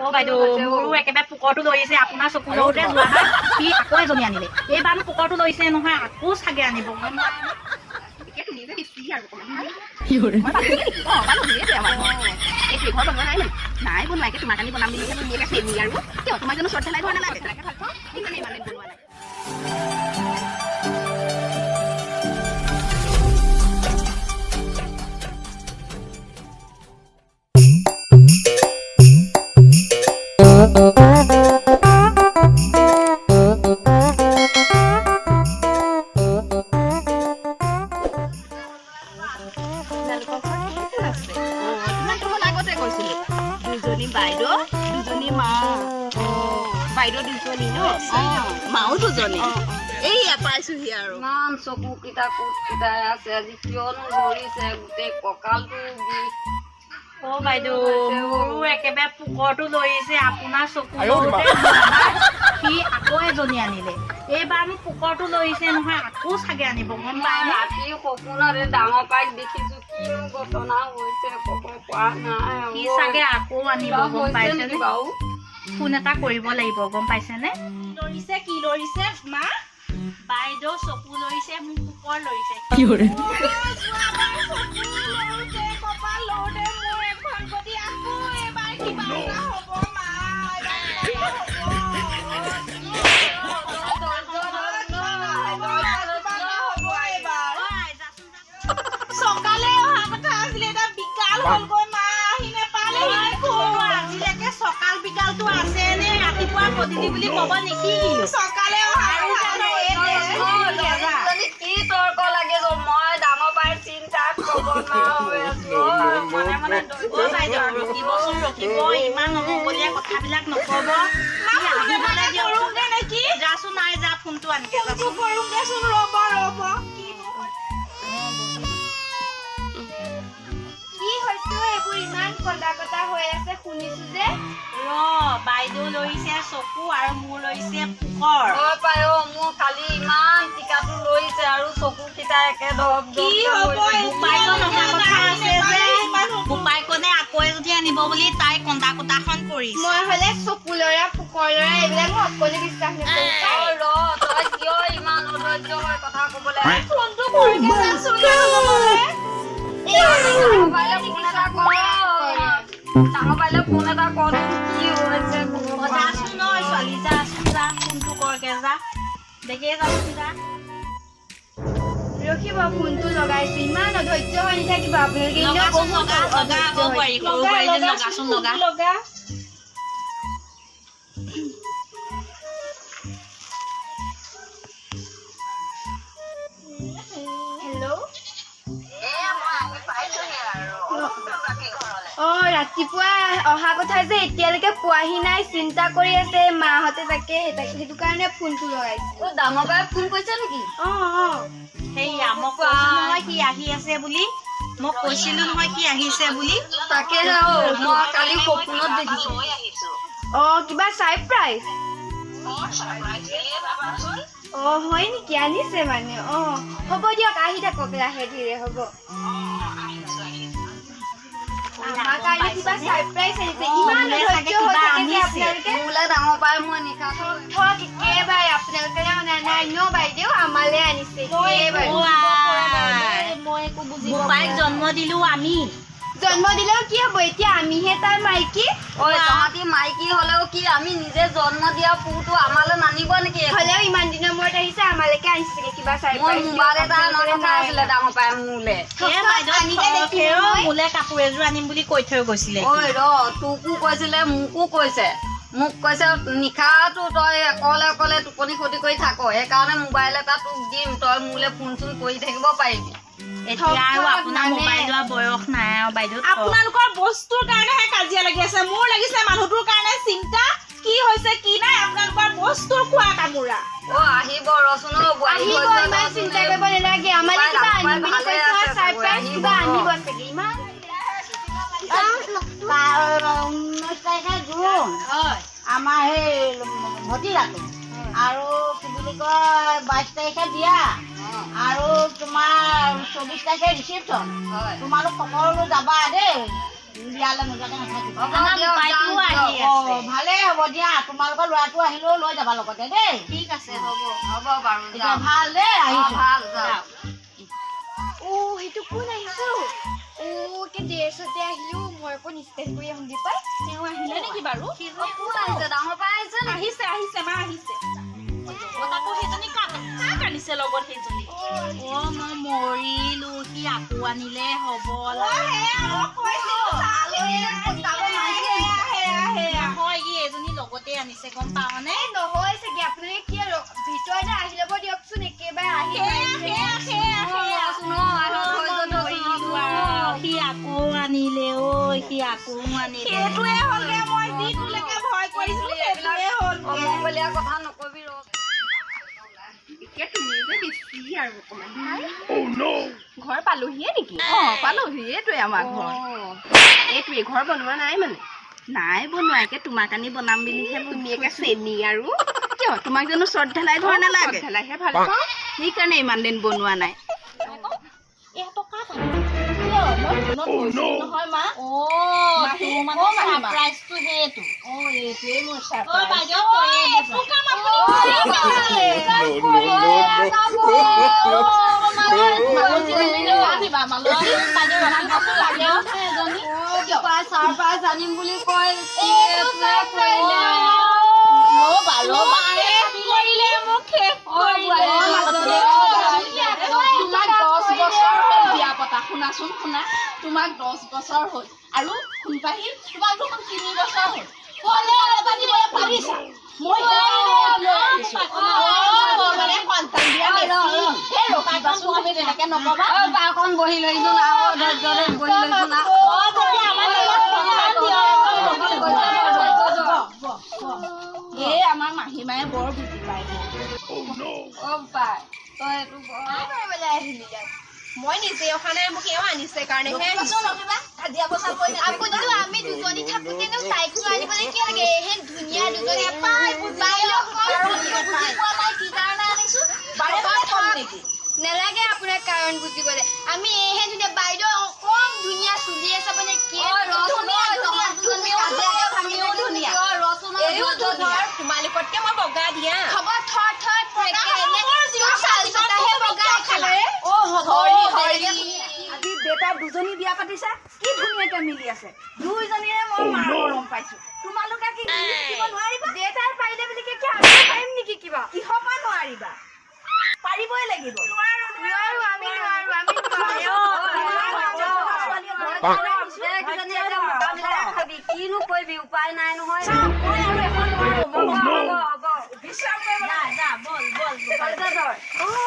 অ বাইদেউ মোৰো একেবাৰে পোকৰটো লৈছে আপোনাৰ চকুলতে যোৱা সি আকৌ এজনী আনিলে এইবাৰ পোকৰটো লৈছে নহয় আকৌ চাগে আনিব নাই বনোৱাকে তোমাৰ কাৰণে বনাম বুলি আৰু কিয় তোমাৰ জানো চৰ্ট লাই ধৰা নালাগে বাইদেউ দুজনী ন মাও দুজনী এইয়া পাইছোহি আৰু ইমান চকু কেইটা কোট কেইটাই আছে আজি কিয়নো ধৰিছে গোটেই কঁকালটো বিষ অ বাইদেউ মোৰো একেবাৰে পোকৰটো লৈছে আপোনাৰ চকুলতে সি আকৌ এজনী আনিলে এইবাৰ মোক পোকৰটো লৈছে নহয় আকৌ চাগে আনিব গম পাই ৰাতি সপোনত ডাঙৰ পাইক দেখিছো কিনো ঘটনা হৈছে ক'ব পৰা নাই সি চাগে আকৌ আনিব গম পাইছে বাৰু ফোন এটা কৰিব লাগিব গম পাইছেনে লৰিছে কি লৰিছে মা বাইদেউ চকু লৰিছে মোক পোকৰ লৰিছে সকালে অহা কথা আছিলে এটা বিকাল হলগৈ মা আহি নেপালে আজিলৈকে সকাল বিকালটো আছে নে ৰাতিপুৱা গধূলি বুলি ক'ব নেকি সকালে অহা কি তৰ্ক লাগে মই ডাঙৰ পাই চিন্তা ক'ব ৰখিব ইমান নকলীয়া কথাবিলাক নকব নেকি যাচোন নাই যা ফোনটো আনকে কৰোগেচোন ৰ'ব ৰ'ব কি হৈছে এইবোৰ ইমান কটা কটা হৈ আছে শুনিছো যে বাইদেউ লৈছে চকু আৰু মোৰ লৈছে পোকৰ পাই মোৰ কালি ইমান টিকাটো লৈছে আৰু চকু কেইটা একে ধৰক কি হ'ব বোপাইকনে আকৌ এজনী আনিব বুলি তাই কন্দা কোটাখন কৰিছে মই হলে চকু লৰা পোকৰ লৰা এইবিলাক মই অকলে বিশ্বাস নকৰো তই কিয় ইমান অধৈৰ্য হৈ কথা ক'বলৈ ফোনটো কৰিকে যাচোন ডাঙৰ বাইলে ফোন এটা কৰ কি হৈছে যাচোন নহয় ছোৱালী যাচোন যা ফোনটো কৰকে যা দেখে যাচোন যা ৰখিব ফোনটো লগাইছো ইমান অধৈৰ্য হৈ নাথাকিব আপোনালোকে লগা ৰাতিপুৱা অহা কথা যে এতিয়ালৈকে পোৱাহি নাই চিন্তা কৰি আছে মাহঁতে তাকে সেইটো কাৰণে ফোনটো লগাইছো ডাঙৰ বাই ফোন কৰিছে নেকি সেয়া মই কৈছো নহয় সি আহি আছে বুলি মই কৈছিলো নহয় সি আহিছে বুলি তাকে মই কালি সপোনত দেখিছো কিবা ছাৰপ্ৰাইজ হয় নেকি আনিছে মানে হ'ব দিয়ক আহি থাকক লাহে ধীৰে হ'ব আমাৰ কাৰণে কিবা ছাৰপ্ৰাইজ আনিছে ইমান ধৈৰ্য হৈ থাকে যে আপোনালোকে মোলে ডাঙৰ পাই মই নিশা থক একেবাৰে আপোনালোকে অনা নাই ন বাইদেউ আমালে আনিছে মই একো বুজি বোপাইক জন্ম দিলো আমি জন্ম দিলেও কি হ'ব এতিয়া আমিহে তাৰ মাইকী তহঁতি মাইকী হলেও কি আমি নিজে জন্ম দিয়া পুটো আমালৈ নানিব নেকি হলেও ইমান দিনৰ মূৰত আহিছে আমালৈকে আহিছিলে কিবা মোবাইল এটা অনাৰ কথা আছিলে ডাঙৰ পাই মোলে কাপোৰ এযোৰ আনিম বুলি কৈ থৈ গৈছিলে তোকো কৈছিলে মোকো কৈছে মোক কৈছে নিশাটো তই অকলে টোপনি ক্ষতি কৰি থাক সেইকাৰণে মোবাইল এটা তোক দিম তই মোলে ফোন চোন কৰি থাকিব পাৰিবি এতিয়া আৰু আপোনাৰ মোবাইল লোৱা বয়স নাই আৰু বাইদেউ আপোনালোকৰ বস্তুৰ কাৰণেহে কাজিয়া লাগি আছে মোৰ লাগিছে মানুহটোৰ কাৰণে চিন্তা কি হৈছে কি নাই আপোনালোকৰ বস্তুৰ খোৱা কামোৰা আহিব ৰচোন ইমান চিন্তা কৰিব নালাগে আমালে কিবা আনিম বুলি কৈছে ছাৰপ্ৰাইজ কিবা আনিব চাগে ইমান 19 তাৰিখে জুন আমাৰ সেই ভতিজাটো আৰু কি বুলি কয় 22 তাৰিখে বিয়া আৰু তোমাৰ 24 তাৰিখে ৰিচিপশ্যন তোমালোক সকলো যাবা দেই বিয়ালৈ নোযোৱাকে নাথাকিবা হ'ব দিয়া তোমালোকৰ ল'ৰাটো আহিলেও লৈ যাবা লগতে দেই ঠিক আছে হ'ব হ'ব বাৰু এতিয়া ভাল দেই আহিছো ভাল যাওক সেইটো কোন আহিছো কে ড্ৰেছতে আহিলো মই আকৌ নিষ্টেজ কৰি আহোঁ দি পাই তেওঁ আহিলে নেকি বাৰু কোন আহিছে ডাঙৰ পাই আহিছে নে আহিছে মা আহিছে তাকো সেইজনী কাক আনিছে লগত সেইজনী মই মৰিলো সি আকৌ আনিলে হ'ব হয় ই এজনী লগতে আনিছে গম পাৱনে নহয় চাগে আপোনালোকে কি আৰু ভিতৰতে আহি ল'ব দিয়কচোন একেবাৰে আহি সি আকৌ আনিলে ঐ সি আকৌ আনিলে সেইটোৱে হ'লগে মই যিটোলৈকে ভয় কৰিছিলো সেইটোৱে হ'ল অমংগলীয়া কথা নকবি ৰ এতিয়া তুমি যে বেছি আৰু অকণমান ঘৰ পালোহিয়ে নেকি পালোহি এইটোৱে আমাৰ ঘৰ এইটোৱে ঘৰ বনোৱা নাই মানে নাই বনোৱা একে তোমাক আনি বনাম বুলিহে তুমি একে চেনি আৰু কিয় তোমাক জানো চৰ্ট ঢেলাই ঘৰ নালাগে ঢেলাইহে ভাল পাওঁ সেইকাৰণে ইমান দিন বনোৱা নাই নহয় মা প্ৰাইজটো সেইটো এইটোৱে মোৰ বাইদেউ চাৰপ্ৰাইজ আনিম বুলি কয় শুনাচোন শুনা তোমাক 10 বছৰ হ'ল আৰু খুনপাহি তোমাক দেখোন 3 বছৰ হ'ল পাৰিছা মই সন্তান দিয়া তুমি তেনেকে নকবা বাৰখন বহি লৈছোন আৰু ধৈৰ্যৰে বহি লৈছোন এই আমাৰ মাহীমায়ে বৰ বুজি পায় পাই তই এইটো মই নিজে অহা নাই মোক এওঁ আনিছে কাৰণেহে আমি দুজনী থাকোঁতেনো চাইকেল আনিবলৈ কি লাগে সেই ধুনীয়া দুজনী নেলাগে আপোনাৰ কাৰণ বুজিবলৈ আমি এইহে ধুনীয়া বাইদেউ অকম ধুনীয়া চুলি আছে মানে তোমালোকতকে মই বগা দিয়া হ'ব আজি দেউতাই দুজনী বিয়া পাতিছা কি ধুনীয়াকে মিলি আছে দুইজনীৰে মই মাৰ মৰম পাইছো তোমালোকে কি কিবা নোৱাৰিবা দেউতাই পাৰিলে বুলি কি আমি পাৰিম নেকি কিবা কিহৰ পৰা নোৱাৰিবা পাৰিবই লাগিব কিনো কৰিবি উপায় নাই নহয় বল